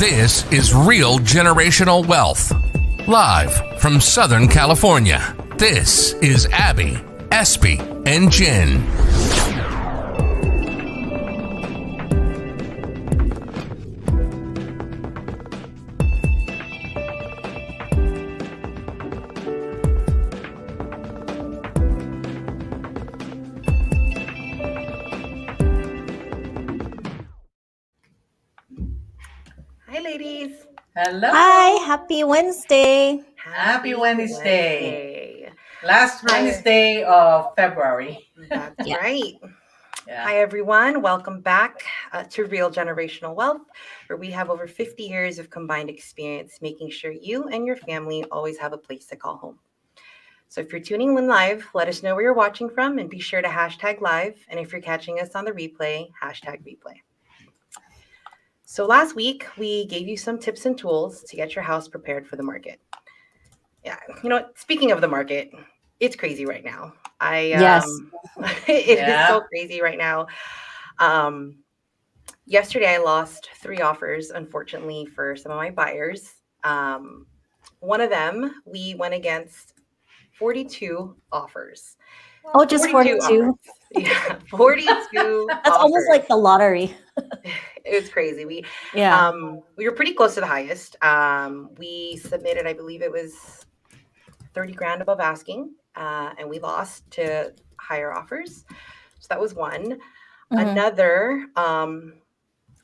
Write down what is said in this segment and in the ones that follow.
This is Real Generational Wealth. Live from Southern California, this is Abby, Espy, and Jen. Hi, ladies. Hello. Hi, happy Wednesday. Happy Wednesday. Last Wednesday of February. That's right. Yeah. Hi, everyone. Welcome back to Real Generational Wealth, where we have over 50 years of combined experience making sure you and your family always have a place to call home. So if you're tuning in live, let us know where you're watching from and be sure to hashtag live. And if you're catching us on the replay, hashtag replay. So last week, we gave you some tips and tools to get your house prepared for the market. Yeah, you know what? Speaking of the market, it's crazy right now. Yes. It is so crazy right now. Yesterday, I lost 3 offers, unfortunately, for some of my buyers. One of them, we went against 42 offers. Oh, just 42? Offers. Yeah, 42 That's offers. almost like the lottery. It was crazy. We were pretty close to the highest. We submitted, I believe it was 30 grand above asking, and we lost to higher offers. So that was one. Mm-hmm. Another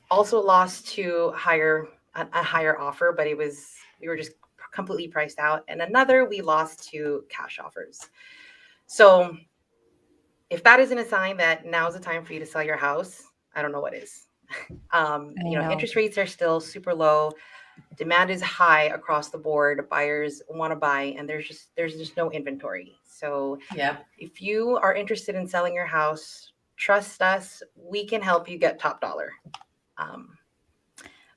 also lost to a higher offer, but we were just completely priced out. And another we lost to cash offers. So if that isn't a sign that now's the time for you to sell your house, I don't know what is. Interest rates are still super low. Demand is high across the board. Buyers want to buy, and there's just no inventory. So if you are interested in selling your house, trust us. We can help you get top dollar. I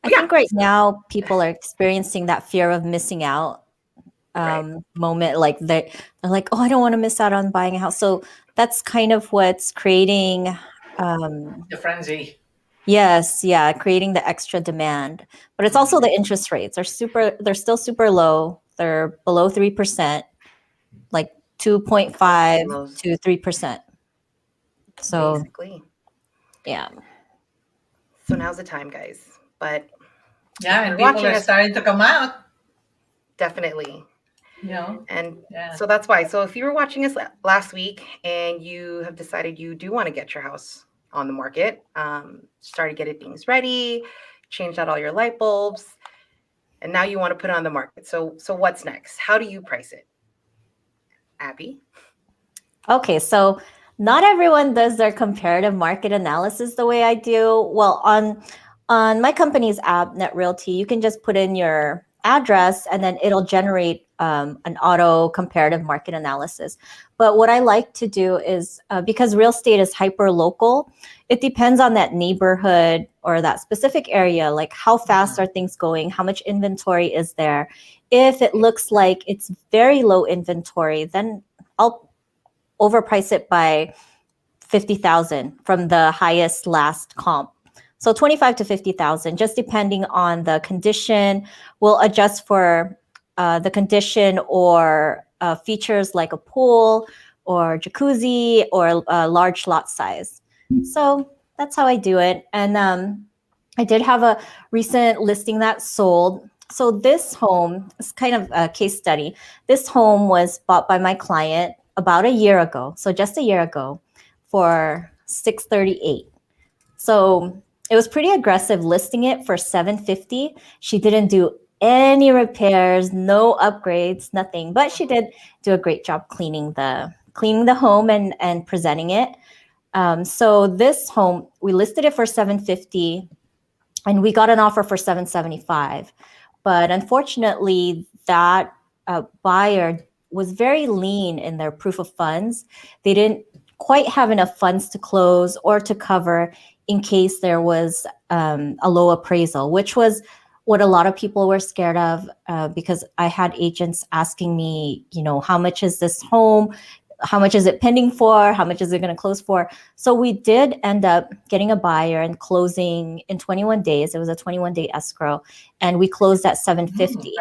think right now people are experiencing that fear of missing out moment. Like they're like, oh, I don't want to miss out on buying a house. So that's kind of what's creating the frenzy. Yes, yeah, creating the extra demand. But it's also the interest rates they're still super low. They're below 3%, like 2.5 to 3%. So basically. Yeah. So now's the time, guys. But and people are starting to come out. Definitely. And so that's why. So if you were watching us last week and you have decided you do want to get your house on the market, started getting things ready, changed out all your light bulbs, and now you want to put it on the market. So what's next? How do you price it? Abby? Okay, so not everyone does their comparative market analysis the way I do. Well, on my company's app, Net Realty, you can just put in your address and then it'll generate an auto comparative market analysis. But what I like to do is because real estate is hyper local, it depends on that neighborhood or that specific area, like how fast are things going, how much inventory is there. If it looks like it's very low inventory, then I'll overprice it by 50,000 from the highest last comp. So 25 to 50,000, just depending on the condition. We'll adjust for the condition or features like a pool or jacuzzi or a large lot size. So that's how I do it. And I did have a recent listing that sold. So this home is kind of a case study. This home was bought by my client about a year ago. So just a year ago for $638. So it was pretty aggressive listing it for $750. She didn't do any repairs, no upgrades, nothing, but she did do a great job cleaning the home and presenting it. So this home, we listed it for $750 and we got an offer for $775. But unfortunately, that buyer was very lean in their proof of funds. They didn't quite have enough funds to close or to cover in case there was a low appraisal, which was what a lot of people were scared of because I had agents asking me, how much is this home? how much is it pending for? How much is it going to close for? So we did end up getting a buyer and closing in 21 days. It was a 21-day escrow, and we closed at 750.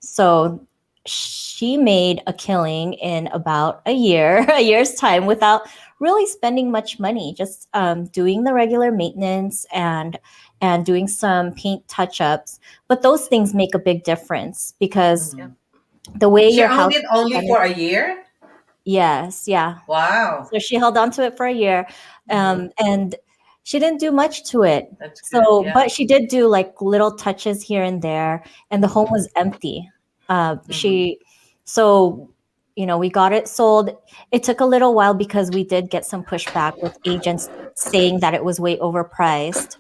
So she made a killing in about a year's time, without really spending much money, just doing the regular maintenance and doing some paint touch-ups. But those things make a big difference, because the way She your owned house it only for a year? Yes, yeah. Wow. So she held on to it for a year, and she didn't do much to it. That's So, good, yeah. but she did do like little touches here and there, and the home was empty. So, we got it sold. It took a little while because we did get some pushback with agents saying that it was way overpriced.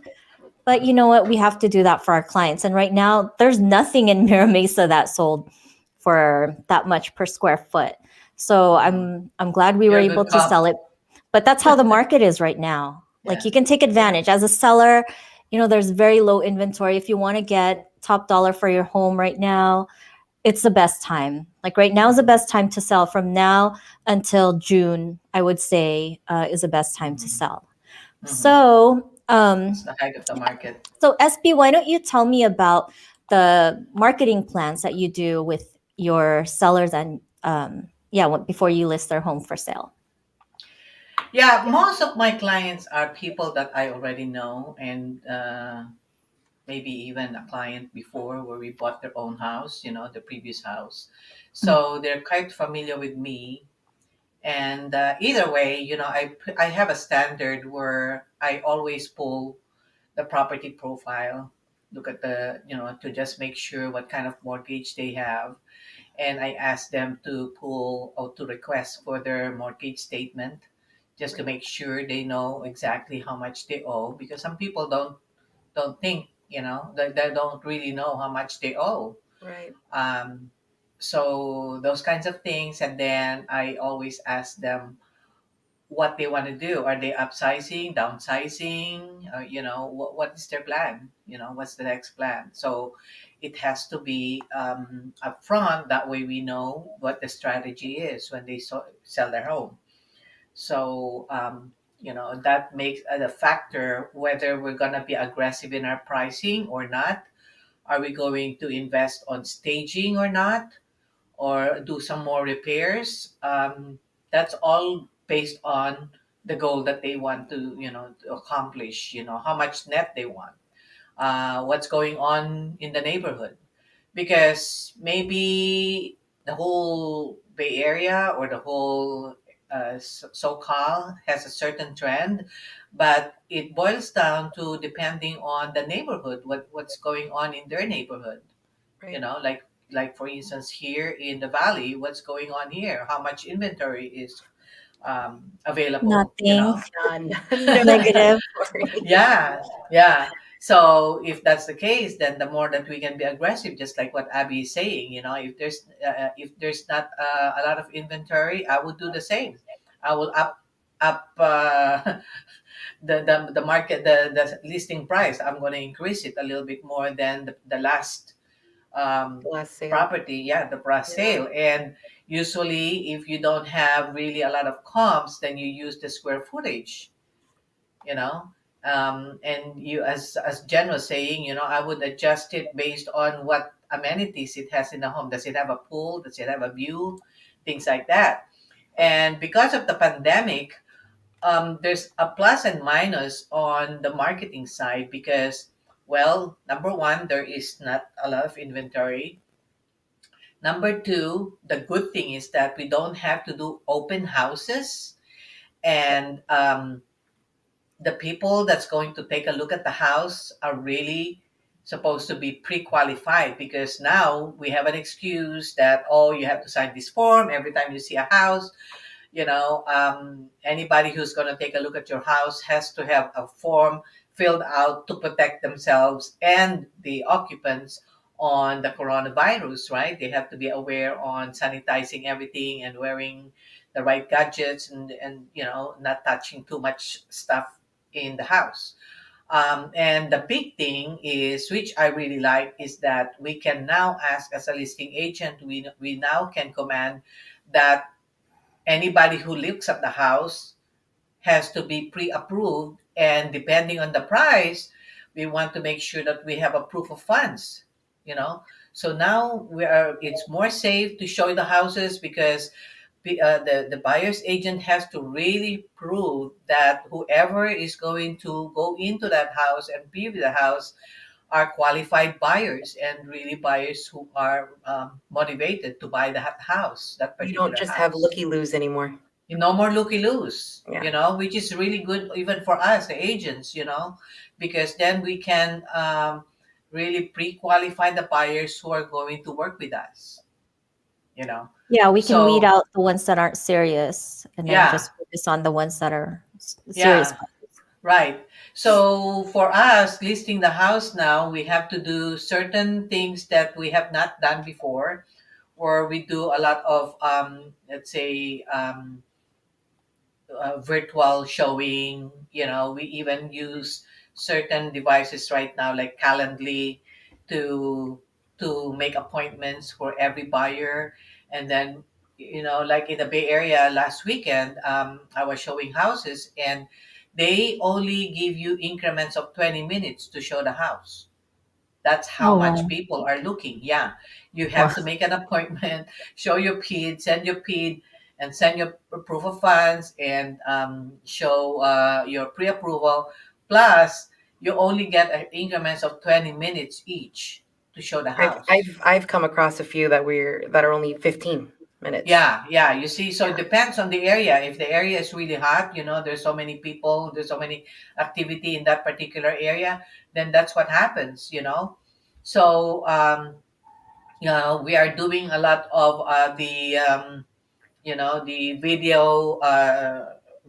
But you know what? We have to do that for our clients. And right now, there's nothing in Mira Mesa that sold for that much per square foot. So I'm glad we were able to sell it. But that's how the market is right now. Like, you can take advantage as a seller. There's very low inventory. If you want to get top dollar for your home right now, it's the best time. Like, right now is the best time to sell. From now until June, I would say, is the best time to sell. So it's the height of the market. So SB, why don't you tell me about the marketing plans that you do with your sellers, and before you list their home for sale? Yeah, most of my clients are people that I already know, and maybe even a client before where we bought their own house, the previous house. So they're quite familiar with me. And either way, I have a standard where I always pull the property profile, look at to just make sure what kind of mortgage they have. And I ask them to pull or to request for their mortgage statement, just to make sure they know exactly how much they owe, because some people don't think, they don't really know how much they owe. Right. So those kinds of things. And then I always ask them what they want to do. Are they upsizing, downsizing? What is their plan? What's the next plan? So it has to be upfront. That way we know what the strategy is when they sell their home. So, that makes a factor whether we're going to be aggressive in our pricing or not. Are we going to invest on staging or not? Or do some more repairs? That's all based on the goal that they want to accomplish, how much net they want, what's going on in the neighborhood. Because maybe the whole Bay Area or the whole SoCal has a certain trend, but it boils down to depending on the neighborhood, what's going on in their neighborhood. Right. Like for instance, here in the valley, what's going on here? How much inventory is available? Nothing. None. Negative. Yeah, yeah. So if that's the case, then the more that we can be aggressive, just like what Abby is saying, if there's not a lot of inventory, I would do the same. I will up the market, the listing price. I'm going to increase it a little bit more than the last Last sale. property. Yeah, the last sale. And usually, if you don't have really a lot of comps, then you use the square footage. You know, and you, as Jen was saying, I would adjust it based on what amenities it has in the home. Does it have a pool? Does it have a view? Things like that. And because of the pandemic, there's a plus and minus on the marketing side because, well, number one, there is not a lot of inventory. Number two, the good thing is that we don't have to do open houses, and the people that's going to take a look at the house are really supposed to be pre-qualified, because now we have an excuse that, oh, you have to sign this form every time you see a house. Anybody who's going to take a look at your house has to have a form filled out to protect themselves and the occupants on the coronavirus, right? They have to be aware on sanitizing everything and wearing the right gadgets, and not touching too much stuff in the house. And the big thing is, which I really like, is that we can now ask as a listing agent, we now can command that anybody who looks at the house has to be pre-approved, and depending on the price, we want to make sure that we have a proof of funds, you know. So now we are, it's more safe to show the houses because the buyer's agent has to really prove that whoever is going to go into that house and view the house are qualified buyers and really buyers who are motivated to buy that house, that You don't particular just have house. looky-loos anymore. No more looky loos, Yeah. which is really good even for us, the agents, because then we can really pre-qualify the buyers who are going to work with us, you know. Yeah, we can weed So out the ones that aren't serious and then yeah, just focus on the ones that are serious. yeah, right. So for us listing the house now, we have to do certain things that we have not done before, or we do a lot of let's say virtual showing. We even use certain devices right now like Calendly to make appointments for every buyer. And then, like in the Bay Area last weekend, I was showing houses, and they only give you increments of 20 minutes to show the house. That's how Oh much wow. people are looking. Yeah. You Wow. have to make an appointment, show your PID, send your PID, and send your proof of funds, and show your pre approval. Plus, you only get increments of 20 minutes each to show the I've house. I've I've come across a few that are only 15 minutes. Yeah, yeah. You see, so it Yeah. depends on the area. If the area is really hot, there's so many people, there's so many activity in that particular area, then that's what happens. So, we are doing a lot of the video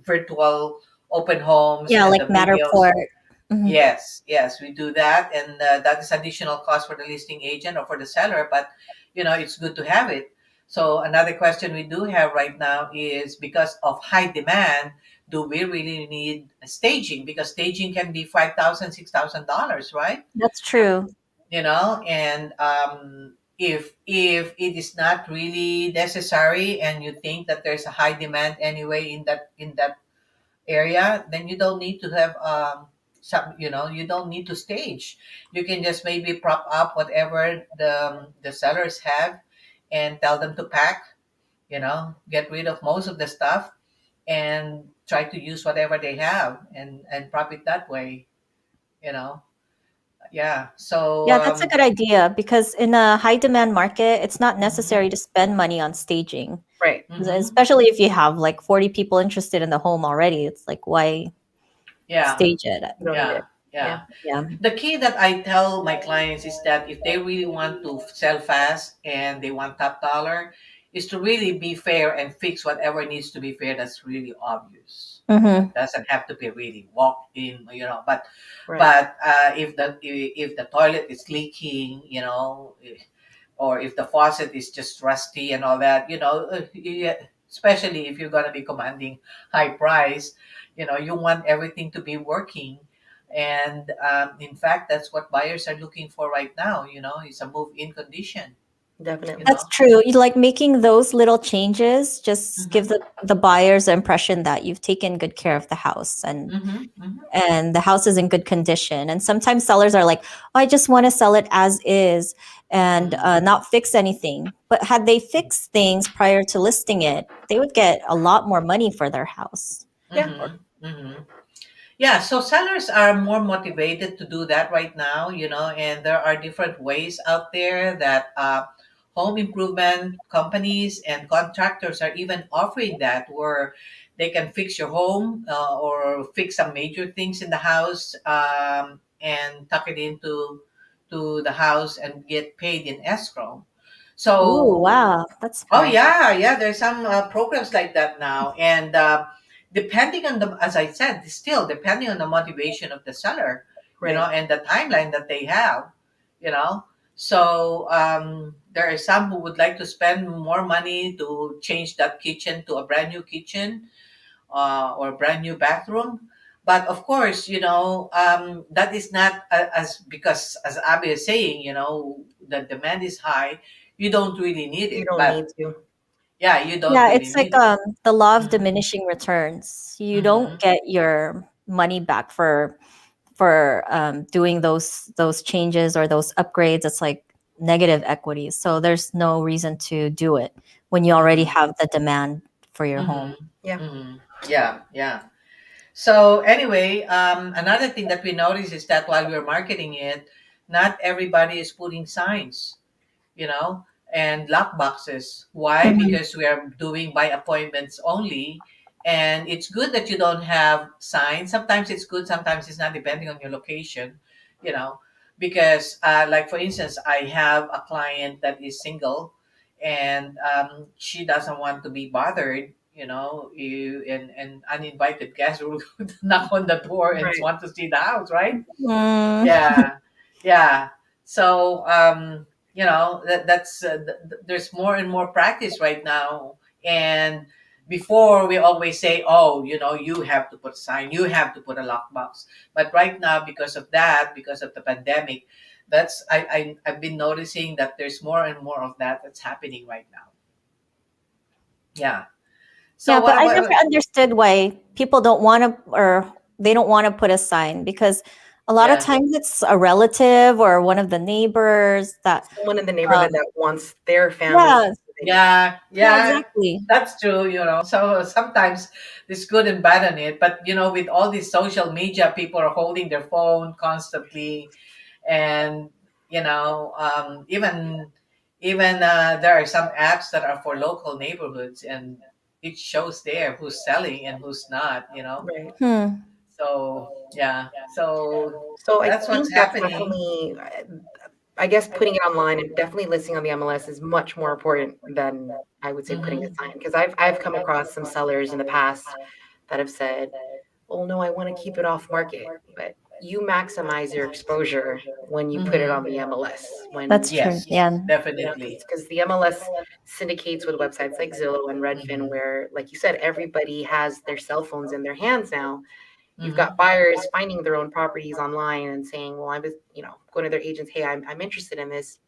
virtual open homes Yeah, and like the videos. Matterport. Mhm. Yes, yes, we do that, and that is additional cost for the listing agent or for the seller, but it's good to have it. So another question we do have right now is, because of high demand, do we really need staging? Because staging can be $5,000, $6,000, right? That's true. And if it is not really necessary, and you think that there's a high demand anyway in that area, then you don't need to have you don't need to stage. You can just maybe prop up whatever the sellers have, and tell them to pack, get rid of most of the stuff, and try to use whatever they have, and prop it that way, you know yeah. So Yeah, that's a good idea because in a high demand market, it's not mhm, necessary to spend money on staging, Right. mhm, especially if you have like 40 people interested in the home already. It's like, why yeah, stage it? You don't need yeah, it. Yeah. yeah. Yeah. The key that I tell my clients is that if they really want to sell fast and they want top dollar, is to really be fair and fix whatever needs to be fair. That's really obvious. Mm-hmm. It doesn't have to be really walk in, but Right. if the toilet is leaking, or if the faucet is just rusty and all that, especially if you're going to be commanding high price, you want everything to be working. And in fact, that's what buyers are looking for right now. It's a move-in condition. you Definitely. That's know true. You like making those little changes just give mm-hmm, the buyers the impression that you've taken good care of the house mm-hmm, mm-hmm, and the house is in good condition. And sometimes sellers are like, "Oh, I just want to sell it as is and mm-hmm. not fix anything." But had they fixed things prior to listing it, they would get a lot more money for their house. Yeah. Mm-hmm. Mm-hmm. Yeah, so sellers are more motivated to do that right now, and there are different ways out there that home improvement companies and contractors are even offering that, where they can fix your home, or fix some major things in the house, and tuck it into to the house and get paid in escrow. Ooh, So wow, that's oh smart. yeah, yeah. There's some programs like that now, and depending on the, as I said, still depending on the motivation of the seller, Right. and the timeline that they have, you know. So there are some who would like to spend more money to change that kitchen to a brand new kitchen, or a brand new bathroom. But of course, that is not as, because as Abby is saying, the demand is high. You don't really need You it, don't need but to. Yeah, you don't Yeah, really it's like need it. the law of Mm-hmm. diminishing returns. You don't Mm-hmm. get your money back for doing those changes or those upgrades. It's like negative equity. So there's no reason to do it when you already Mm-hmm. have the demand for your home. Yeah. Mm-hmm. Yeah, yeah. So anyway, another thing that we noticed is that while we're marketing it, not everybody is putting signs, you know, and lock boxes. Why? Mhm. Because we are doing by appointments only. And it's good that you don't have signs. Sometimes it's good, sometimes it's not, depending on your location, you know. Because, like for instance, I have a client that is single, and she doesn't want to be bothered. And uninvited guests will knock on the door and Right. want to see the house, right? Mm. Yeah, yeah. So there's more and more practice right now. And before, we always say, oh, you have to put a sign, you have to put a lockbox. But right now, because of the pandemic, I've been noticing that there's more and more of that's happening right now. Yeah. Yeah, So but what I what, never what understood why people don't want to, or they don't want to put a sign, because a lot of yeah. times it's a relative or one of the neighbors that Someone in the um neighborhood that wants their family to yeah, see the video. Yeah, yeah, yeah, exactly. that's true. So sometimes there's good and bad on it, but with all these social media, people are holding their phone constantly, and even there are some apps that are for local neighborhoods, and it shows there who's selling and who's not. Right. Hmm. So yeah, so So I that's what's think that's happening. definitely, I guess putting it online and definitely listing on the MLS is much more important than I would say putting a Mm-hmm. sign. Because I've come across some sellers in the past that have said, "Oh no, I want to keep it off market." But you maximize your exposure when you put it on Mm-hmm. the MLS. That's When true. Yes, Yeah. definitely. because the MLS syndicates with websites like Zillow and Redfin, Mm-hmm. where, like you said, everybody has their cell phones in their hands now. You've got Mm-hmm. buyers finding their own properties online and saying, "Well, I was, going to their agents, hey, I'm interested in this,"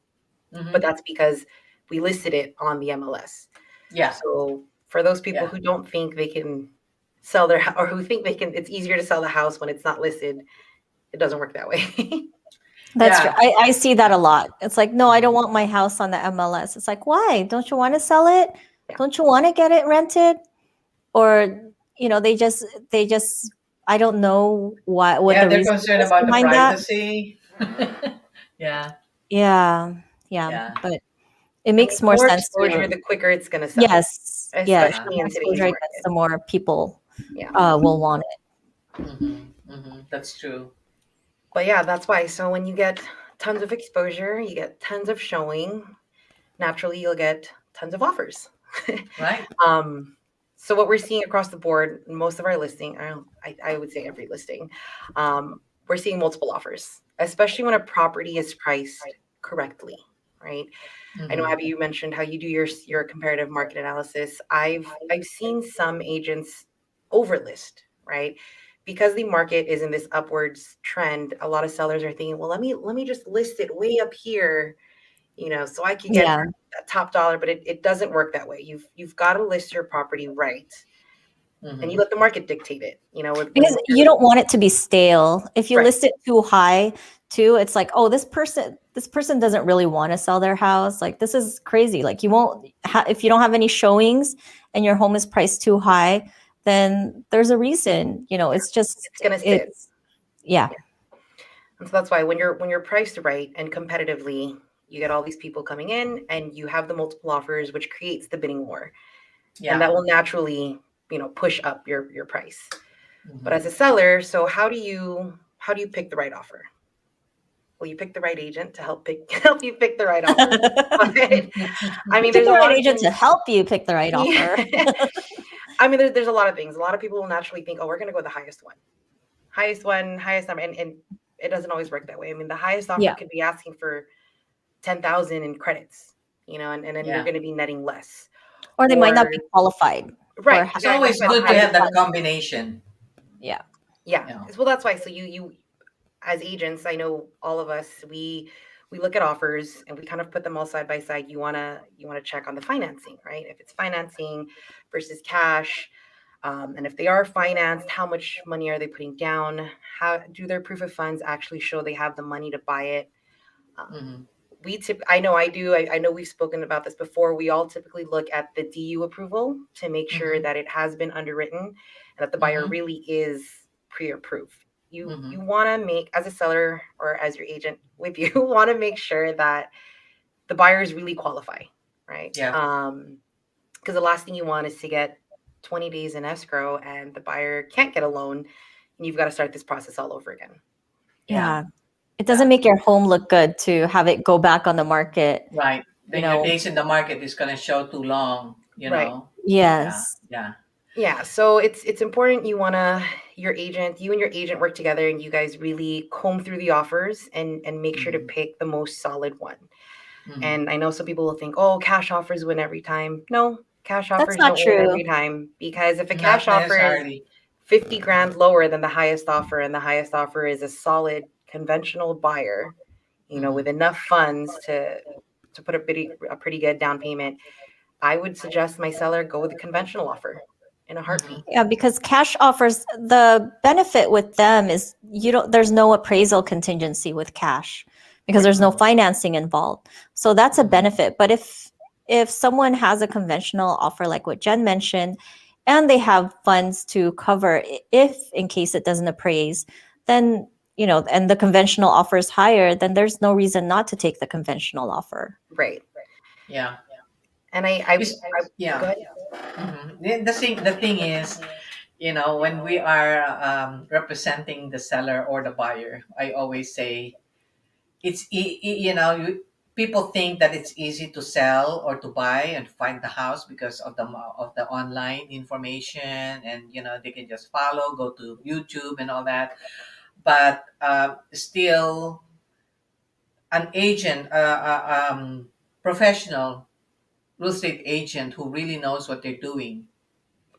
but Mm-hmm. that's because we listed it on the MLS. Yeah, So for those people yeah, who don't think they can sell their or who think it's easier to sell the house when it's not listed, it doesn't work that way. That's true. yeah. I see that a Yeah. lot. It's like, no, I don't Mhm. want my house on the MLS. It's like, why? Don't you want to sell it? Yeah. Don't you want to get it rented? Or, they just I don't know what Yeah, the they're reason concerned is about the behind that. privacy. Yeah, Yeah. Yeah. yeah. But it I mean, makes the more more sense exposure, to, the quicker it's going to sell, yes. Yeah. The Uh-huh. especially more in today's exposure it gets, market. the more people Yeah. will want it. Mm-hmm. Mm-hmm. That's true. But yeah, that's why. So when you get tons of exposure, you get tons of showing, naturally you'll get tons of offers. Right. um, so what we're seeing across the board, most of our listing, I would say every listing, we're seeing multiple offers, especially when a property is priced correctly, right? I know, Mm-hmm. Abby, you mentioned how you do your comparative market analysis. I've seen some agents overlist, right? Because the market is in this upwards trend, a lot of sellers are thinking, well, let me just list it way up here, so I could get Yeah. that top dollar, but it doesn't work that way. You've got to list your property right, and you Mm-hmm. let the market dictate it. When Because you don't want it to be stale. If you right, list it too high, too, it's like, oh, this person doesn't really want to sell their house. Like, this is crazy. Like, you won't if you don't have any showings and your home is priced too high, then there's a reason. It's just it's gonna sit. it's yeah. Yeah. And so that's why when you're priced right and competitively, you get all these people coming in, and you have the multiple offers, which creates the bidding war, and Yeah. that will naturally, push up your price. But Mm-hmm. as a seller, so how do you pick the right offer? Well, you pick the right agent to help you pick the right offer. But I mean, Pick there's the a right lot of agent to things. help you pick the right offer. Yeah. I mean, there's a lot of things. A lot of people will naturally think, oh, we're going to go with the highest one, highest number, and it doesn't always work that way. I mean, the highest offer Yeah. could be asking for 10,000 in credits, and then you're Yeah. going to be netting less. Or they might Or not be qualified for right, It's exactly. That's always why the good to highest have having that one. funds. combination. Yeah. Yeah. You know. Well, that's why. So you as agents, I know all of us, we we look at offers and we kind of put them all side by side. You wanna check on the financing, right? If it's financing versus cash, and if they are financed, how much money are they putting down? How do their proof of funds actually show they have the money to buy it? Mm-hmm. I know I do. I know we've spoken about this before. We all typically look at the DU approval to make sure Mm-hmm. that it has been underwritten and that the buyer Mm-hmm. really is pre-approved. You Mm-hmm. want to make, as a seller or as your agent with you, want to make sure that the buyers really qualify, right? Yeah. Because the last thing you want is to get 20 days in escrow and the buyer can't get a loan and you've got to start this process all over again. Yeah. It Yeah. doesn't make your home look good to have it go back on the market. Right. Then You your know, days in the market is gonna show too long, you Right. know. Yeah. yes. Yeah. Yeah, so it's important you and your agent work together and you guys really comb through the offers and make sure to Mm-hmm. pick the most solid one. Mm-hmm. And I know some people will think, "Oh, cash offers win every time." No, cash That's offers not don't win every true. time because if a cash Not offer is necessarily. 50 grand lower than the highest offer and the highest offer is a solid conventional buyer, Mm-hmm. with enough funds to put a pretty good down payment, I would suggest my seller go with a conventional offer in a Mm-hmm. heartbeat. Yeah, because cash offers, the benefit with them is there's no appraisal contingency with cash because Right. there's no financing involved. So that's a Mm-hmm. benefit. But if someone has a conventional offer like what Jen mentioned, and they have funds to cover if in case it doesn't appraise, then and the conventional offer is higher, then there's no reason not to take the conventional offer. Right. Yeah. And It's, I go yeah. ahead. Mm-hmm. The thing is, when we are representing the seller or the buyer, I always say it's people think that it's easy to sell or to buy and find the house because of the online information, and they can just follow, go to YouTube and all that. But still, an agent, professional real estate agent who really knows what they're doing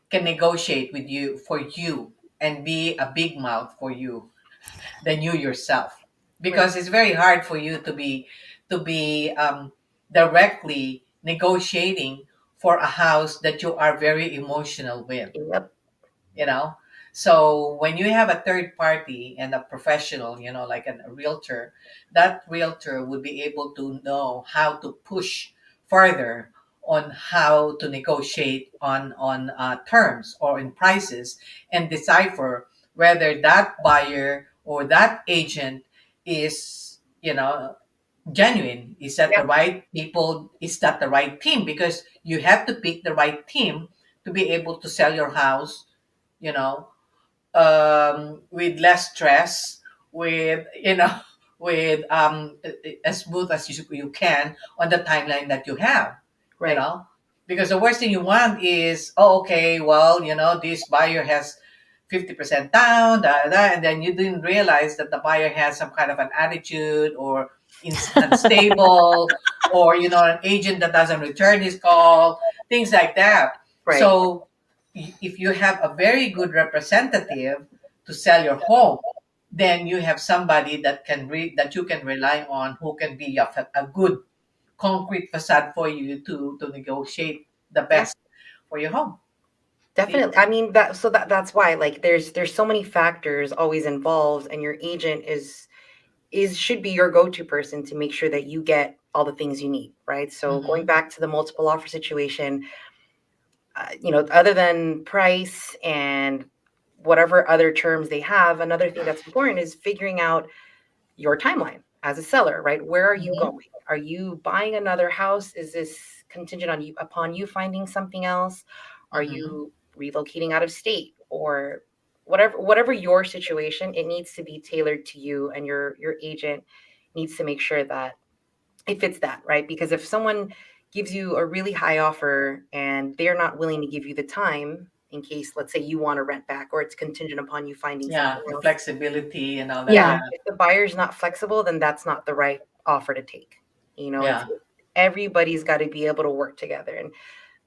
can negotiate with you for you and be a big mouth for you than you yourself, Right. because it's very hard for you to be directly negotiating for a house that you are very emotional with, Yep. you know so when you have a third party and a professional, like a realtor, that realtor would be able to know how to push further on how to negotiate on terms or in prices, and decipher whether that buyer or that agent is genuine. Is that the Yep. right people? Is that the right team? Because you have to pick the right team to be able to sell your house, you know, with less stress, with with as smooth as you can on the timeline that you have, you Right. know, because the worst thing you want is, oh, okay, well, this buyer has 50% down, and then you didn't realize that the buyer has some kind of an attitude, or unstable, or an agent that doesn't return his call, things like that. Right. So if you have a very good representative to sell your home, then you have somebody that you can rely on, who can be a good concrete facade for you to negotiate the Yeah. best for your home. See? Definitely. I mean that's why like there's so many factors always involved and your agent is should be your go-to person to make sure that you get all the things you need, right? So going Mm-hmm. back to the multiple offer situation, other than price and whatever other terms they have, another thing that's important is figuring out your timeline as a seller, right? Where are you Mm-hmm. going? Are you buying another house? Is this contingent on you upon you finding something else? Are Mm-hmm. you relocating out of state or whatever your situation, it needs to be tailored to you and your agent needs to make sure that it fits that, right? Because if someone gives you a really high offer and they're not willing to give you the time in case, let's say, you want to rent back or it's contingent upon you finding Yeah, something the else. flexibility and all that. Yeah, Yeah. Yeah, if the buyer's not flexible, then that's not the right offer to take. It's yeah, everybody's got to be able to work together. And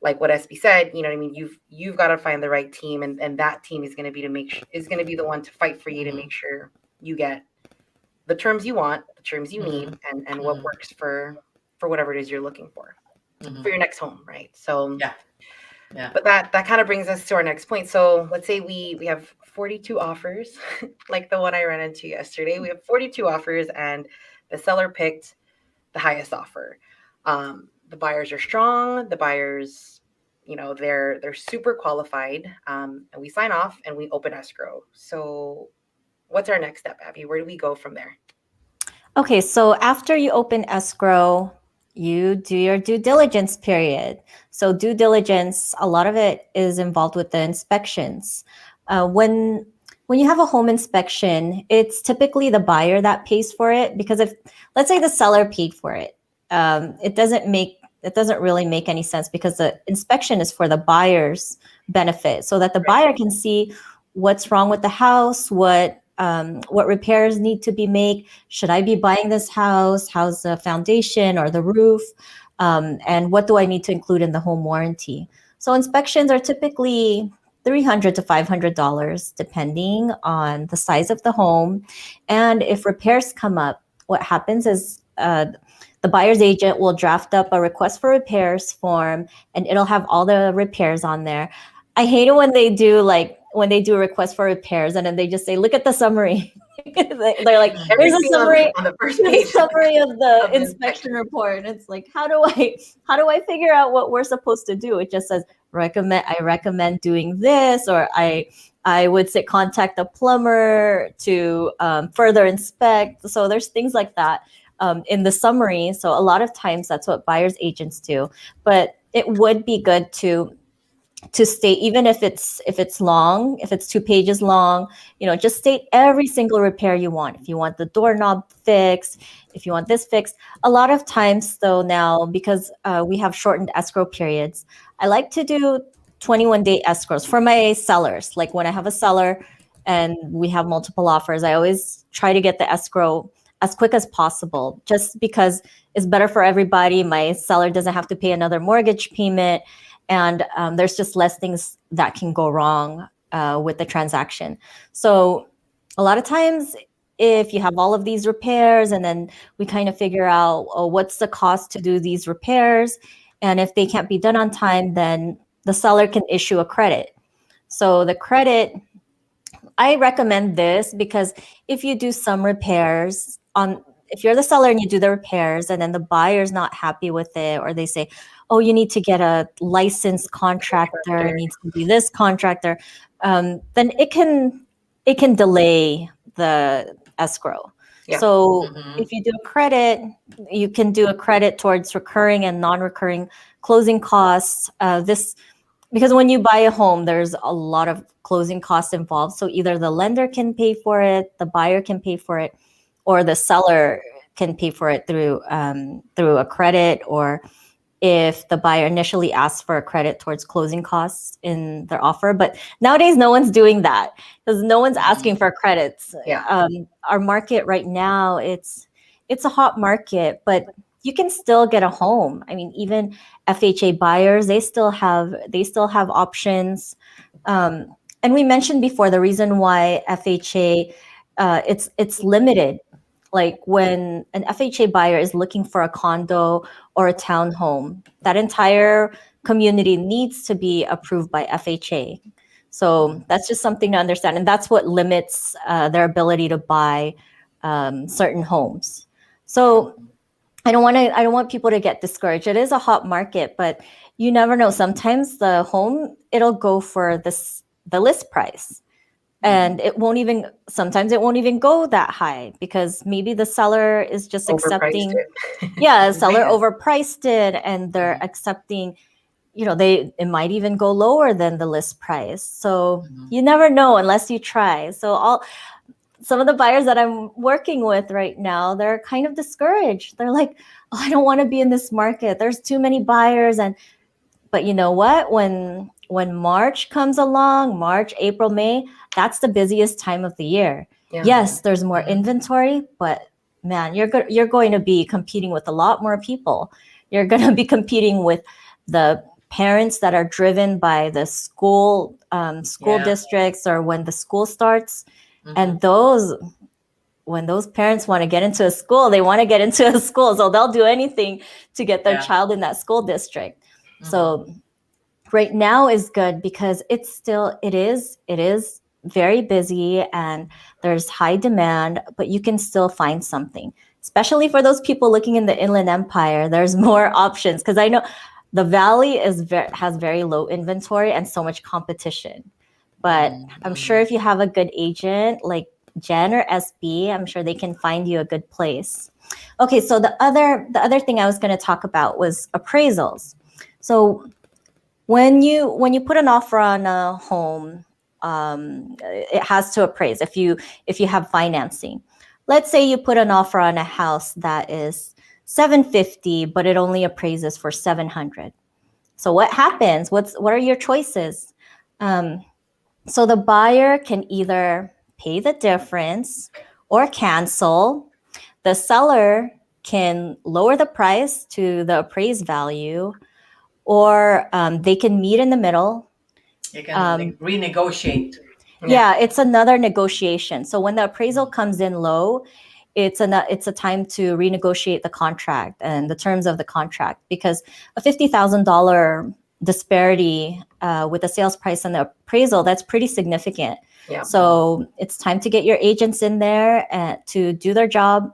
like what SB said, you know what I mean? You've got to find the right team and that team is going to be is going to be the one to fight for you to mm-hmm. make sure you get the terms you want, the terms you need, and what works for whatever it is you're looking for your next home, right? So yeah. But that kind of brings us to our next point. So let's say we have 42 offers, like the one I ran into yesterday. We have 42 offers, and the seller picked the highest offer. The buyers are strong. The buyers, they're super qualified. And we sign off and we open escrow. So what's our next step, Abby? Where do we go from there? Okay, so after you open escrow, you do your due diligence period. So due diligence, a lot of it is involved with the inspections. When you have a home inspection, it's typically the buyer that pays for it, because if, let's say, the seller paid for it, it doesn't really make any sense, because the inspection is for the buyer's benefit, so that the buyer can see what's wrong with the house, what repairs need to be made. Should I be buying this house? How's the foundation or the roof? And what do I need to include in the home warranty? So inspections are typically $300 to $500, depending on the size of the home. And if repairs come up, what happens is the buyer's agent will draft up a request for repairs form, and it'll have all the repairs on there. I hate it when they do a request for repairs and then they just say, look at the summary. They're like, here's a summary on the first page. Summary of the inspection report. And it's like, how do I figure out what we're supposed to do? It just says, I recommend doing this, or I would say contact a plumber to further inspect. So there's things like that in the summary. So a lot of times that's what buyer's agents do. But it would be good to state, even if it's long, if it's 2 pages long, just state every single repair you want. If you want the doorknob fixed, if you want this fixed. A lot of times though now, because we have shortened escrow periods, I like to do 21-day escrows for my sellers. Like when I have a seller and we have multiple offers, I always try to get the escrow as quick as possible, just because it's better for everybody. My seller doesn't have to pay another mortgage payment. And there's just less things that can go wrong with the transaction. So a lot of times, if you have all of these repairs and then we kind of figure out, what's the cost to do these repairs? And if they can't be done on time, then the seller can issue a credit. So the credit, I recommend this because if you do some repairs if you're the seller and you do the repairs and then the buyer's not happy with it, or they say, oh, you need to get a licensed contractor, it needs to be this contractor, then it can delay the escrow. Yeah. So if you do a credit, you can do a credit towards recurring and non-recurring closing costs. Because when you buy a home, there's a lot of closing costs involved. So either the lender can pay for it, the buyer can pay for it, or the seller can pay for it through a credit, or if the buyer initially asks for a credit towards closing costs in their offer. But nowadays, no one's doing that because no one's asking for credits. Yeah. Our market right now, it's a hot market, but you can still get a home. I mean, even FHA buyers, they still have options. And we mentioned before the reason why FHA, it's limited. Like when an FHA buyer is looking for a condo or a townhome, that entire community needs to be approved by FHA. So that's just something to understand. And that's what limits their ability to buy certain homes. So I don't want people to get discouraged. It is a hot market, but you never know. Sometimes the home, it'll go for the list price. And sometimes it won't even go that high because maybe the seller is just accepting. The seller overpriced it and they're accepting, it might even go lower than the list price. So you never know unless you try. So some of the buyers that I'm working with right now, they're kind of discouraged. They're like, oh, I don't want to be in this market. There's too many buyers. But you know what? When March comes along, March, April, May, that's the busiest time of the year. Yeah. Yes, there's more inventory, but man, you're going to be competing with a lot more people. You're going to be competing with the parents that are driven by the school districts or when the school starts. And those when those parents want to get into a school, they want to get into a school. So they'll do anything to get their child in that school district. So right now is good because it is very busy and there's high demand, but you can still find something, especially for those people looking in the Inland Empire. There's more options because I know the Valley has very low inventory and so much competition. But I'm sure if you have a good agent like Jen or SB, I'm sure they can find you a good place. Okay, so the other thing I was going to talk about was appraisals. So when you put an offer on a home, it has to appraise if you have financing. Let's say you put an offer on a house that is $750, but it only appraises for $700. So what happens? What are your choices? So the buyer can either pay the difference or cancel. The seller can lower the price to the appraised value, or they can meet in the middle. They can renegotiate. Yeah, it's another negotiation. So when the appraisal comes in low, it's a time to renegotiate the contract and the terms of the contract, because a $50,000 disparity with the sales price and the appraisal, that's pretty significant. Yeah. So it's time to get your agents in there to do their job.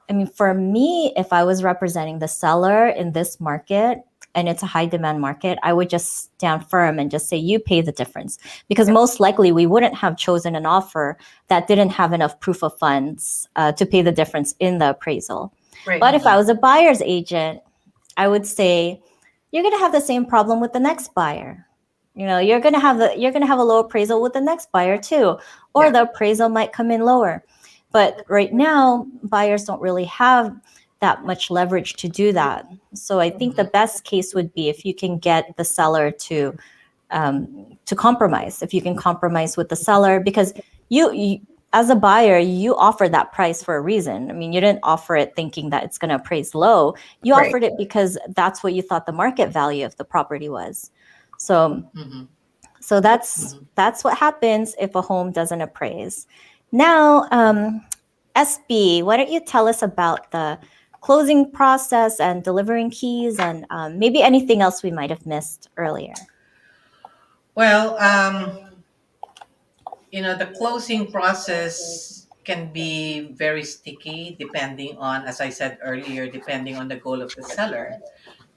I mean, for me, if I was representing the seller in this market and it's a high demand market, I would just stand firm and just say, you pay the difference. Because most likely we wouldn't have chosen an offer that didn't have enough proof of funds to pay the difference in the appraisal. Right. But if I was a buyer's agent, I would say, you're going to have the same problem with the next buyer. You're going to have a low appraisal with the next buyer too, or the appraisal might come in lower. But right now, buyers don't really have that much leverage to do that. So I think the best case would be if you can get the seller to compromise. If you can compromise with the seller, because you as a buyer, you offer that price for a reason. I mean, you didn't offer it thinking that it's going to appraise low. You offered it because that's what you thought the market value of the property was. So, so that's what happens if a home doesn't appraise. Now, SB, why don't you tell us about the closing process and delivering keys and maybe anything else we might have missed earlier? Well, the closing process can be very sticky depending on, as I said earlier, depending on the goal of the seller.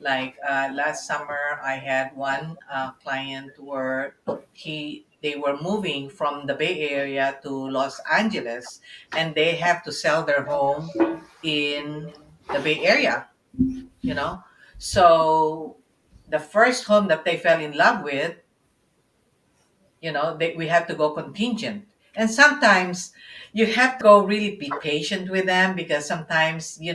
Like last summer, I had one client where they were moving from the Bay Area to Los Angeles, and they have to sell their home in the Bay Area. So the first home that they fell in love with, we have to go contingent. And sometimes you have to go really be patient with them, because sometimes they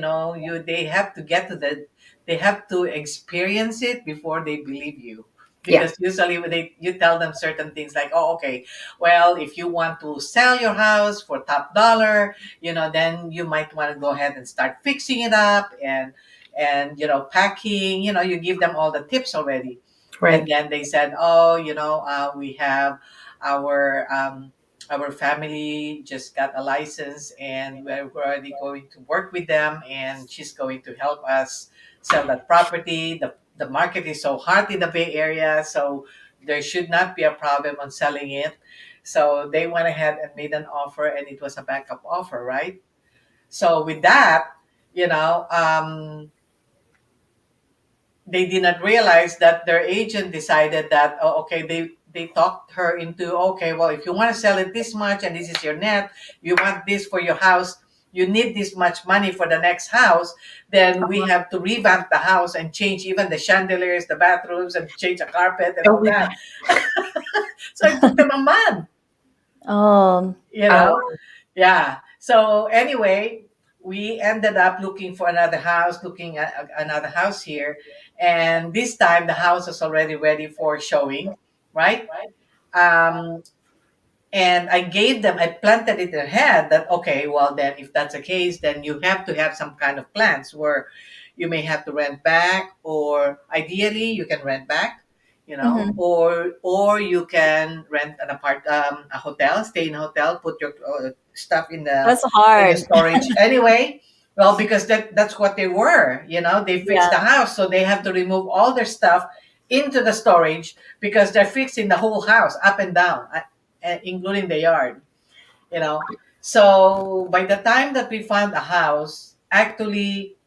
have to experience it before they believe you, because usually when you tell them certain things like, oh, okay, well, if you want to sell your house for top dollar, then you might want to go ahead and start fixing it up and packing. You give them all the tips already. Right. And then they said, oh, we have our family just got a license, and we're already going to work with them, and she's going to help us sell that property. The market is so hot in the Bay Area, so there should not be a problem on selling it. So they went ahead and made an offer, and it was a backup offer, right? So with that, they did not realize that their agent decided that, oh, okay, they talked her into, okay, well, if you want to sell it this much and this is your net, you want this for your house, you need this much money for the next house, then we have to revamp the house and change even the chandeliers, the bathrooms, and change the carpet and all that. So it took them a month. Yeah. So anyway, we ended up looking for another house, looking at another house here. And this time the house was already ready for showing, right? Um, and I planted it in their head that, okay, well, then if that's the case, then you have to have some kind of plans where you may have to rent back, or ideally you can rent back, or you can rent a hotel, stay in a hotel, put your stuff in That's the hard. storage anyway. Well, because that's what they were. They fixed the Yeah. house, so they have to remove all their stuff into the storage because they're fixing the whole house up and down, including the yard. you know so by the time that we found a house, actually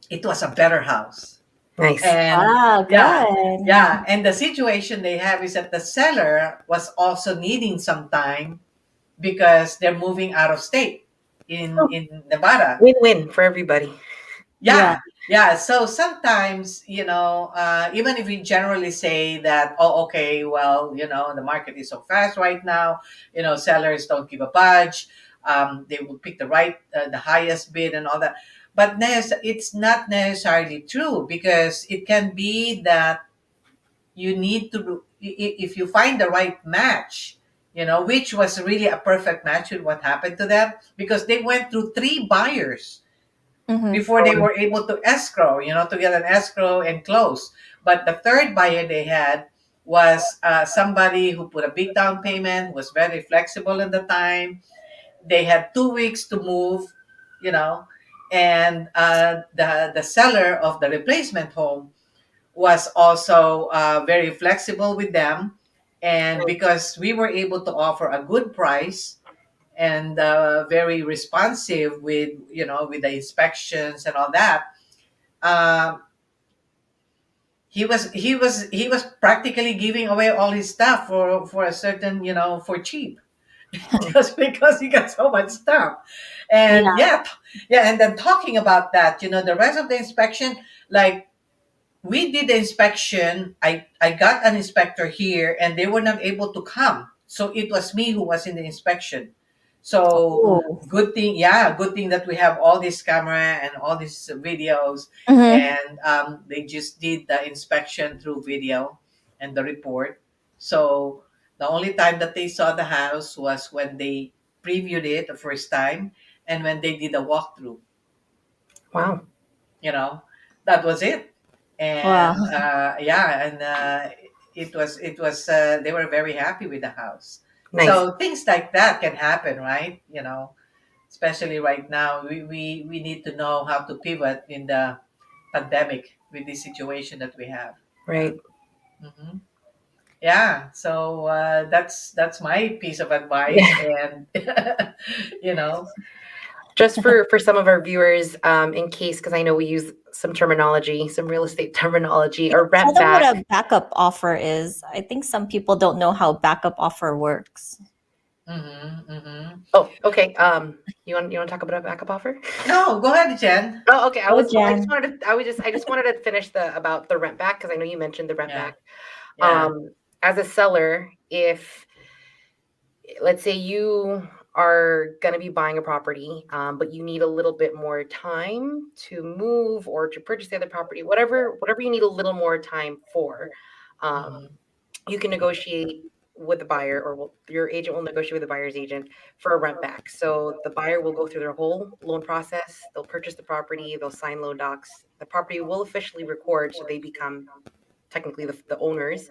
it was a better house. Nice. And Wow, yeah, good. yeah, and the situation they have is that the seller was also needing some time because they're moving out of state Oh, in Nevada. win-win for everybody. Yeah. Yeah, yeah. So sometimes, even if we generally say that, oh, okay, well, the market is so fast right now, sellers don't give a budge. They will pick the highest bid and all that. But it's not necessarily true, because it can be that you need to, if you find the right match, which was really a perfect match with what happened to them, because they went through three buyers Mm-hmm. before they were able to escrow, to get an escrow and close. But the third buyer they had was somebody who put a big down payment, was very flexible in the time. They had 2 weeks to move, you know, and the seller of the replacement home was also very flexible with them. And because we were able to offer a good price, and very responsive with with the inspections and all that, uh, he was practically giving away all his stuff for a certain, for cheap, just because he got so much stuff. And Yeah. yeah, and then talking about that, the rest of the inspection, like, we did the inspection. I got an inspector here, and they were not able to come, so it was me who was in the inspection. So Oh. good thing that we have all this camera and all these videos. Mm-hmm. And they just did the inspection through video and the report. So the only time that they saw the house was when they previewed it the first time, and when they did a walkthrough. Wow. you know that was it. Wow. And yeah, and they were very happy with the house. Nice. So things like that can happen, right? Especially right now, we need to know how to pivot in the pandemic with this situation that we have. Yeah. Right. hmm yeah, so that's my piece of advice. Yeah. And you know Just for some of our viewers, in case, because I know we use some terminology, some real estate terminology, or Tell rent them what back. a backup offer is. I think some people don't know how backup offer works. Oh, okay. You want to talk about a backup offer? No, go ahead, Jen. Oh, okay. Oh, I just Jen. wanted to, I just wanted to finish about the rent back, because I know you mentioned the rent Yeah, back. yeah. As a seller, if, let's say, you are going to be buying a property, but you need a little bit more time to move or to purchase the other property, whatever you need a little more time for, um, Mhm. you can negotiate with the buyer, or your agent will negotiate with the buyer's agent for a rent back. So the buyer will go through their whole loan process. They'll purchase the property. They'll sign loan docs. The property will officially record, so they become technically the owners.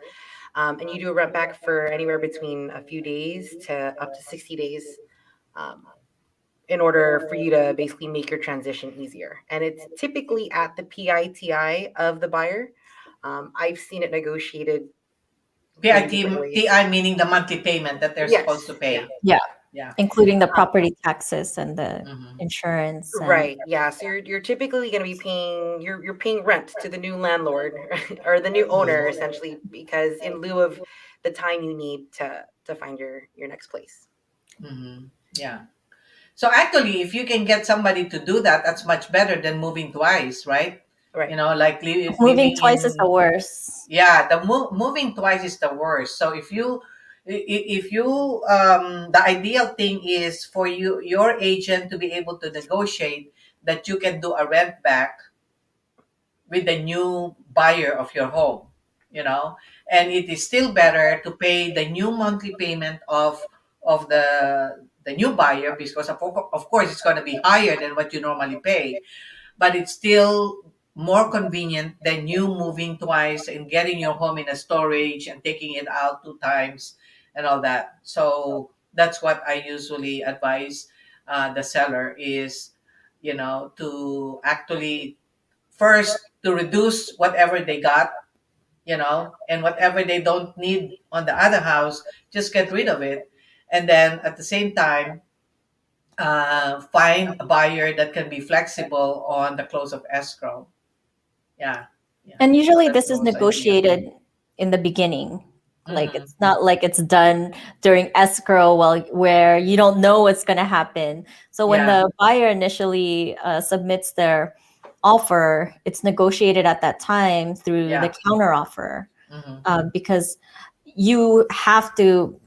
And you do a rent back for anywhere between a few days to up to 60 days, um, in order for you to basically make your transition easier. And it's typically at the PITI of the buyer. I've seen it negotiated many different ways. PI meaning the monthly payment that they're supposed to Yes. Yeah. pay. Yeah. Yeah. Including the Um, property taxes and the hmm insurance and right. Yeah. So you're typically going to be paying you're paying rent to the new landlord or the new owner, essentially, because in lieu of the time you need to find your next place. Yeah. So actually, if you can get somebody to do that, that's much better than moving twice, right? Right. Like moving living twice is the in. worst. Yeah, the moving twice is the worst. So if you the ideal thing is for your agent to be able to negotiate that you can do a rent back with the new buyer of your home, and it is still better to pay the new monthly payment of the new buyer, because of course it's going to be higher than what you normally pay, but it's still more convenient than you moving twice and getting your home in a storage and taking it out 2 times and all that. So That's what I usually advise the seller is, to actually first to reduce whatever they got, and whatever they don't need on the other house, just get rid of it. And then at the same time, find a buyer that can be flexible on the close of escrow. Yeah, yeah. And So usually that's this the is most ideal. negotiated in the beginning. Like Mm-hmm. it's not like it's done during escrow, well, where you don't know what's going to happen. So when Yeah, the buyer initially submits their offer, it's negotiated at that time through the yeah. counter offer, Mm-hmm. because you have to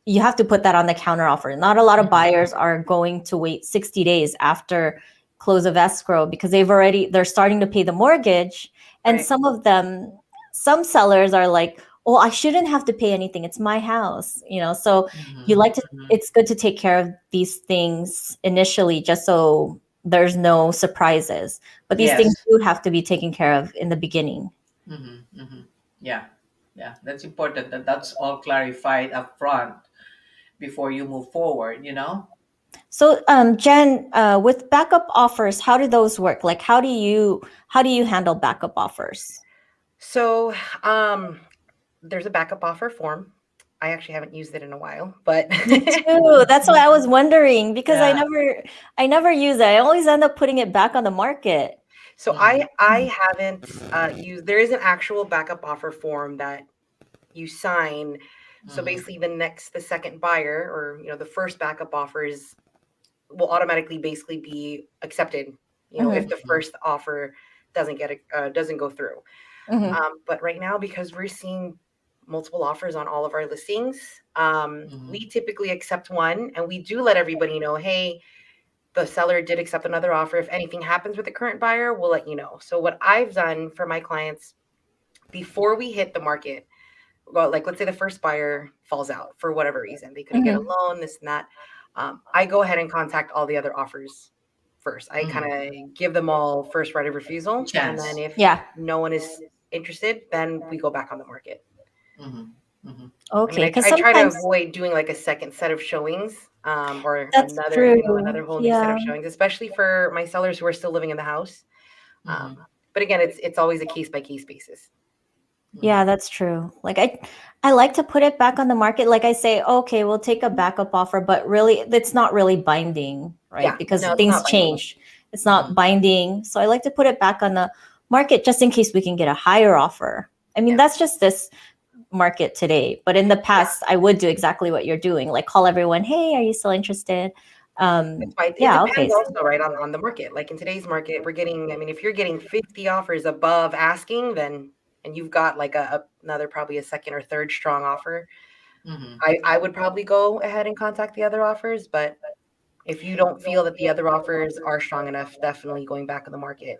you have to put that on the counter offer. Not a lot of Mm-hmm. buyers are going to wait 60 days after close of escrow because they're starting to pay the mortgage. And Right. some sellers are like, oh, I shouldn't have to pay anything. It's my house, So you Mm-hmm. like to, Mm-hmm. it's good to take care of these things initially just so there's no surprises. But these things Yes. do have to be taken care of in the beginning. Mm-hmm. Mm-hmm. Yeah, yeah. That's important that that's all clarified up front before you move forward. So, Jen, with backup offers, how do those work? Like, how do you handle backup offers? So, there's a backup offer form. I actually haven't used it in a while, but Me too. That's why I was wondering because I Yeah. never, I never use it. I always end up putting it back on the market. so Mm-hmm. I haven't used. There is an actual backup offer form that you sign. So Mm-hmm. basically, the second buyer, or the first backup offers will automatically basically be accepted. If Hmm. the first offer doesn't go through. Hmm. But right now, because we're seeing multiple offers on all of our listings, Mm-hmm. we typically accept one, and we do let everybody know, hey, the seller did accept another offer. If anything happens with the current buyer, we'll let you know. So what I've done for my clients before we hit the market, well, like let's say the first buyer falls out for whatever reason, they couldn't get a Hmm. loan, this and that. I go ahead and contact all the other offers first. I kind Mm-hmm. of give them all first right of refusal, and then Chance. if Yeah. no one is interested, then we go back on the market. Mm-hmm. Mm-hmm. I mean, Okay. I, Because I try to sometimes avoid doing like a second set of showings, or that's another true. whole new set Yeah. of showings, especially for my sellers who are still living in the house. Mm-hmm. But again, it's always a case by case basis. Yeah, Mm-hmm. that's true. Like I like to put it back on the market. Like I say, okay, we'll take a backup offer, but really it's not really binding, right? Yeah, Because no, it's things not binding. change. It's Mm-hmm. not binding. So I like to put it back on the market just in case we can get a higher offer. I mean, Yeah, that's just this market today. But in the yeah. past, I would do exactly what you're doing. Like call everyone, hey, are you still interested? That's why it Yeah, okay. depends also, right, on the market. Like in today's market, we're getting, I mean, if you're getting 50 offers above asking, then and you've got like another probably a second or third strong offer, Mm-hmm. I would probably go ahead and contact the other offers. But if you don't feel that the other offers are strong enough, definitely going back on the market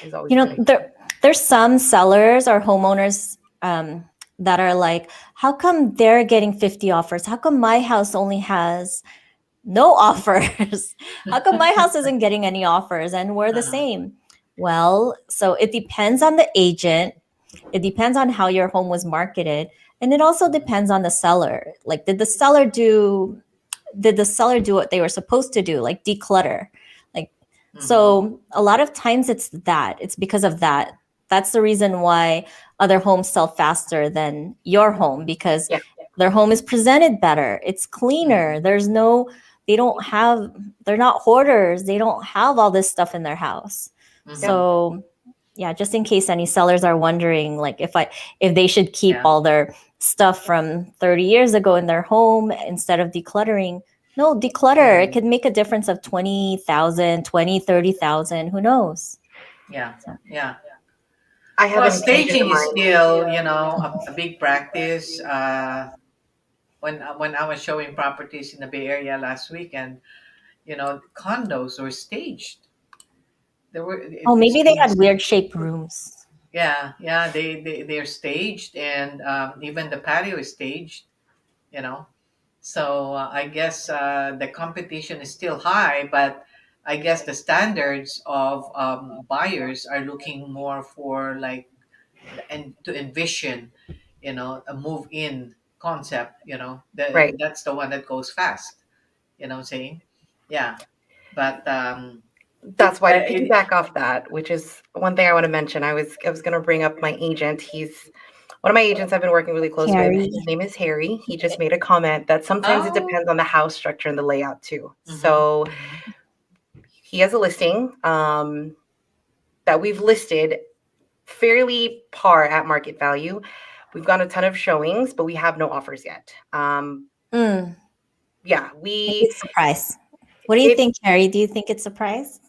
is always a good idea. There's some sellers or homeowners that are like, how come they're getting 50 offers? How come my house only has no offers? How come my house isn't getting any offers and we're the Uh-huh. same? Well, so it depends on the agent. It depends on how your home was marketed. And it also depends on the seller. Like, did the seller do what they were supposed to do, like declutter? Like, Mm-hmm. so a lot of times it's because of that. That's the reason why other homes sell faster than your home, because Yeah, their home is presented better, it's Mm-hmm. cleaner, they don't have they're not hoarders, they don't have all this stuff in their house. yeah. Mm-hmm. So yeah, just in case any sellers are wondering, like if they should keep Yeah. all their stuff from 30 years ago in their home instead of decluttering. No, declutter. It Mm-hmm. could make a difference of 20,000, 20, 30,000. Who knows? Yeah. So, Yeah. I Well, haven't changed staging is mine. still, a big practice. When I was showing properties in the Bay Area last weekend, condos were staged. There were oh, it maybe they had seems weird shaped rooms. Yeah, yeah, they're staged, and even the patio is staged. You know, so I guess the competition is still high, but I guess the standards of buyers are looking more for like and to envision, a move in. concept, Right. that's the one that goes fast. You know what I'm saying? Yeah. But That's why, to it, piggyback off that, which is one thing I want to mention. I was going to bring up my agent. He's one of my agents I've been working really close with. Harry. His name is Harry. He just made a comment that sometimes it oh, depends on the house structure and the layout too. mm-hmm, So mm-hmm. he has a listing that we've listed fairly par at market value. We've got a ton of showings, but we have no offers yet. Yeah, Maybe it's a price. What do you it think, Harry? Do you think it's a price?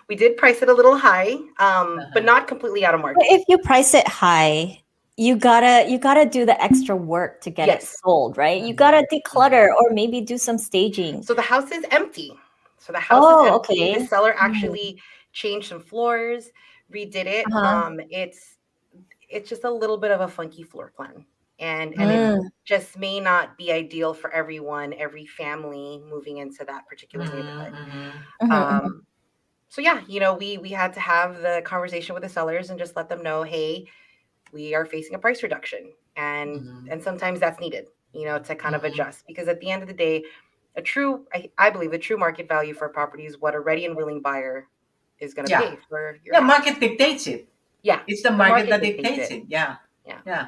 we did price it a little high, but Uh-huh. not completely out of But market. if you price it high, you gotta do the extra work to get it Yes. sold, right? You Mm-hmm, gotta mm-hmm. declutter or maybe do some staging. So the house is empty. So the house is Oh, empty. The okay. seller Mm, actually changed some floors, redid it. uh-huh. It's just a little bit of a funky floor plan. And it Mm, just may not be ideal for everyone, every family moving into that particular neighborhood. Mm-hmm. mhm, mhm. Um, so yeah, we had to have the conversation with the sellers and just let them know, hey, we are facing a price reduction, and Mm-hmm. sometimes that's needed, to kind of Mm-hmm. adjust, because at the end of the day, I believe the true market value for a property is what a ready and willing buyer is going to Yeah. pay for your Yeah, house. market dictates it. Yeah, It's the the market market that dictates dictates it. it. Yeah. Yeah. Yeah.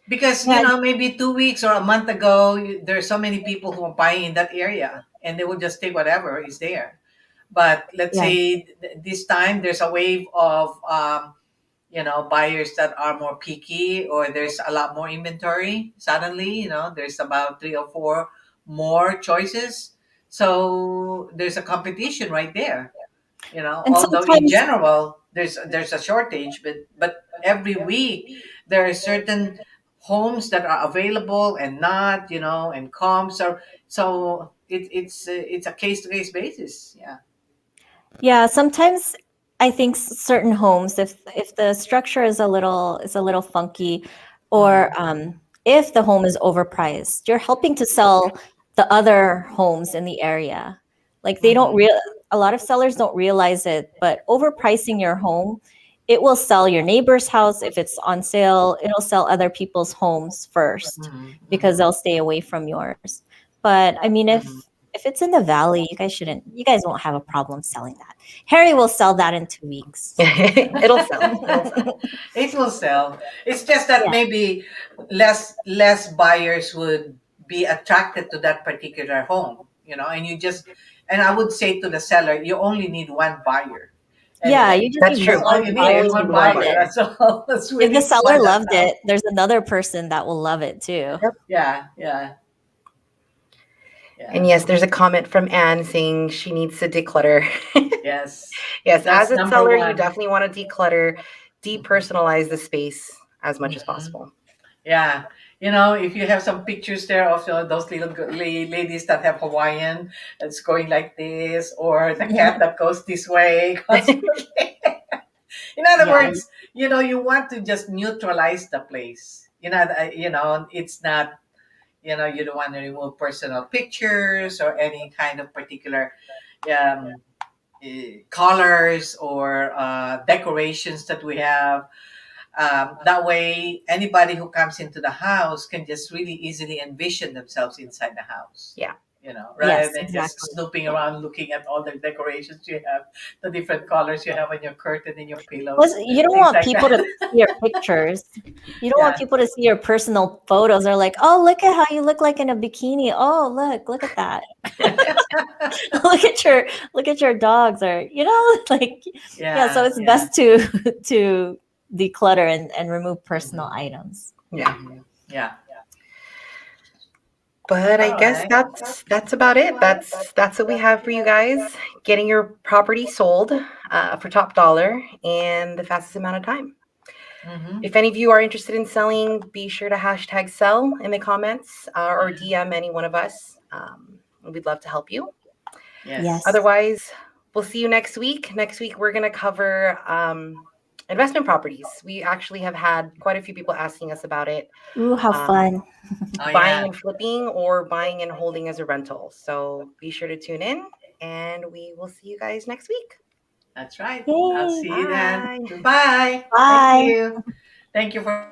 Because, Yeah, maybe 2 weeks or a month ago, there's so many people who are buying in that area and they will just take whatever is there. But let's yeah. say this time there's a wave of, buyers that are more picky, or there's a lot more inventory. Suddenly, there's about three or four more choices. So there's a competition right there. And Although in sometimes, general there's a shortage, but every week there are certain homes that are available and not, and comps are, so it's a case to case basis. Yeah. yeah, sometimes I think certain homes, if the structure is a little funky, or Mm-hmm. if the home is overpriced, you're helping to sell the other homes in the area. Like they don't Mm-hmm. real a lot of sellers don't realize it, but overpricing your home, it will sell your neighbor's house if it's on sale. It'll sell other people's homes first because Mm-hmm. they'll stay away from yours. But I mean, Mm-hmm. if it's in the valley, you guys won't have a problem selling that. Harry will sell that in 2 weeks. It'll sell. It'll sell. It will sell. It's just that Yeah. maybe less buyers would be attracted to that particular home, and I would say to the seller, you only need one buyer. Yeah, Anyway, you just That's need that's true. all one you You need buyer is only to need one one love buyer. it. buyer. That's all. That's If the really seller what that loved counts. it, there's another person that will love it too. Yep. Yeah, yeah, And yeah. yes, there's a comment from Anne saying she needs to declutter. Yes, Yes, as that's a number seller, you one. definitely want to declutter, depersonalize the space as much as Mhm. possible. Yeah, if you have some pictures there of, those little ladies that have Hawaiian that's going like this, or the cat that goes this way constantly. In other Yeah. words, you want to just neutralize the place. It's not, you don't want to remove personal pictures or any kind of particular um, colors or decorations that we have. That way, anybody who comes into the house can just really easily envision themselves inside the house. Yeah. Rather Yes, than just exactly. snooping around looking at all the decorations you have, the different colors you have on your curtain and your Plus, pillows, you don't things want like people to that. see your pictures. You don't want Yeah. people to see your personal photos. They're like, oh, look at how you look like in a bikini. Oh, look at that. look at your dogs, or like, yeah. So Yeah. it's Yeah. best to to declutter and remove personal Hmm. items. Yeah. Yeah. But I All guess right. that's about it. That's what we have for you guys. Getting your property sold for top dollar and the fastest amount of time. Mm-hmm. If any of you are interested in selling, be sure to hashtag sell in the comments or DM any one of us. We'd love to help you. Yes. Yes. Otherwise, we'll see you next week. Next week, we're going to cover investment properties. We actually have had quite a few people asking us about it. Ooh, how Um, fun. Oh buying yeah. and flipping or buying and holding as a rental. So be sure to tune in, and we will see you guys next week. That's right. I'll Yay. see you then. Bye. Goodbye. Thank Bye. you. Thank you for